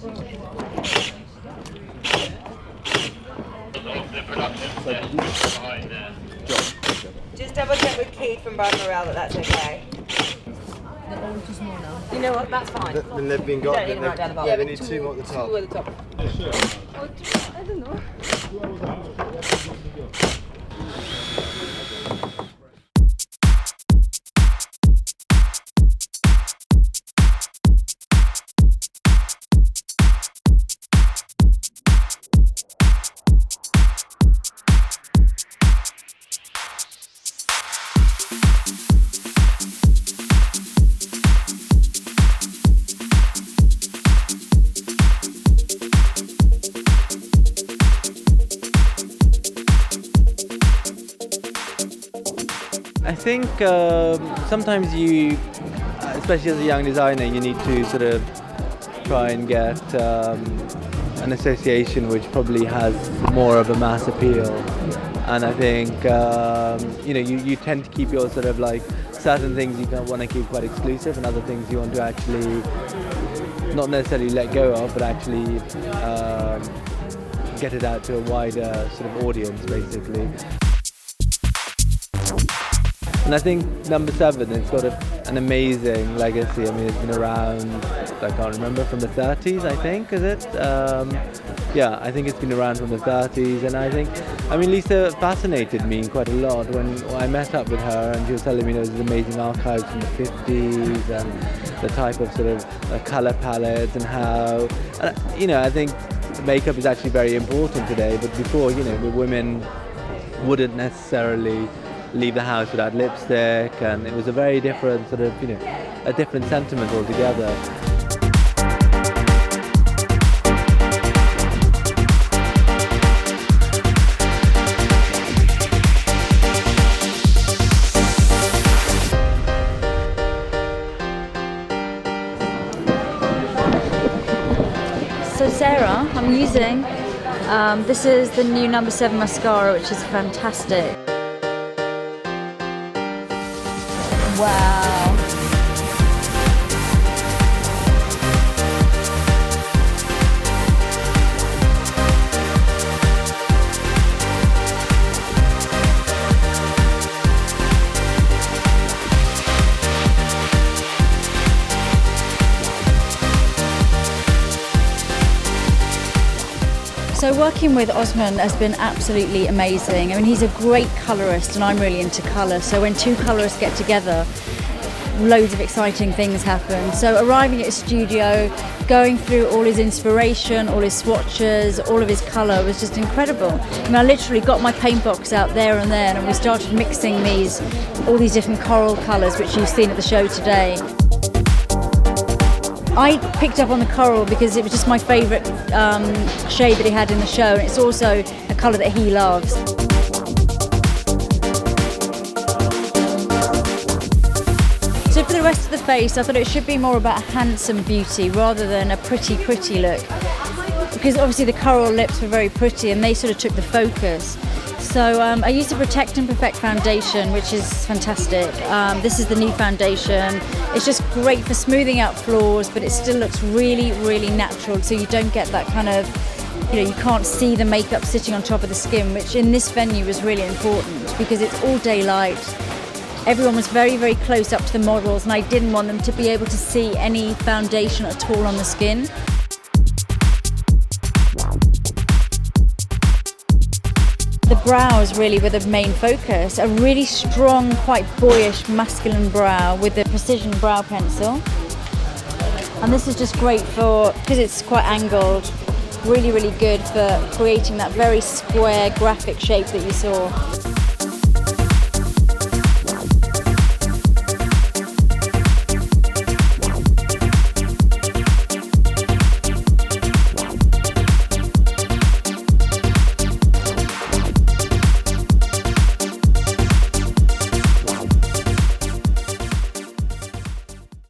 Just double check with Keith from Brad Morel that that's okay. You know what? That's fine. Then they've been got. Don't need them right down the bottom. Yeah, they need two more at the top. Two at the top. I don't know. I think sometimes you, especially as a young designer, you need to sort of try and get an association which probably has more of a mass appeal. And I think you tend to keep your sort of like certain things you want to keep quite exclusive, and other things you want to actually not necessarily let go of, but actually get it out to a wider sort of audience, basically. And I think No7, it's got an amazing legacy. I mean, it's been around, I can't remember, from the 30s, I think, is it? Yeah, I think it's been around from the 30s, and I think, Lisa fascinated me quite a lot when I met up with her, and she was telling me there was these amazing archives from the 50s, and the type of sort of colour palettes, and how, I think makeup is actually very important today, but before, women wouldn't necessarily leave the house without lipstick, and it was a very different sort of, a different sentiment altogether. So Sarah, I'm using, this is the new No7 mascara, which is fantastic. Wow. So working with Osman has been absolutely amazing. I mean, he's a great colourist and I'm really into colour. So when two colourists get together, loads of exciting things happen. So arriving at his studio, going through all his inspiration, all his swatches, all of his colour was just incredible. I mean, I literally got my paint box out there and we started mixing all these different coral colours, which you've seen at the show today. I picked up on the coral because it was just my favourite shade that he had in the show, and it's also a colour that he loves. So for the rest of the face, I thought it should be more about a handsome beauty rather than a pretty look, because obviously the coral lips were very pretty and they sort of took the focus. So I used a Protect and Perfect foundation, which is fantastic. This is the new foundation. It's just great for smoothing out flaws, but it still looks really natural, so you don't get that kind of, you can't see the makeup sitting on top of the skin, which in this venue was really important because it's all daylight. Everyone was very close up to the models, and I didn't want them to be able to see any foundation at all on the skin. The brows really were the main focus, a really strong, quite boyish, masculine brow with the precision brow pencil. And this is just great because it's quite angled, really good for creating that very square graphic shape that you saw.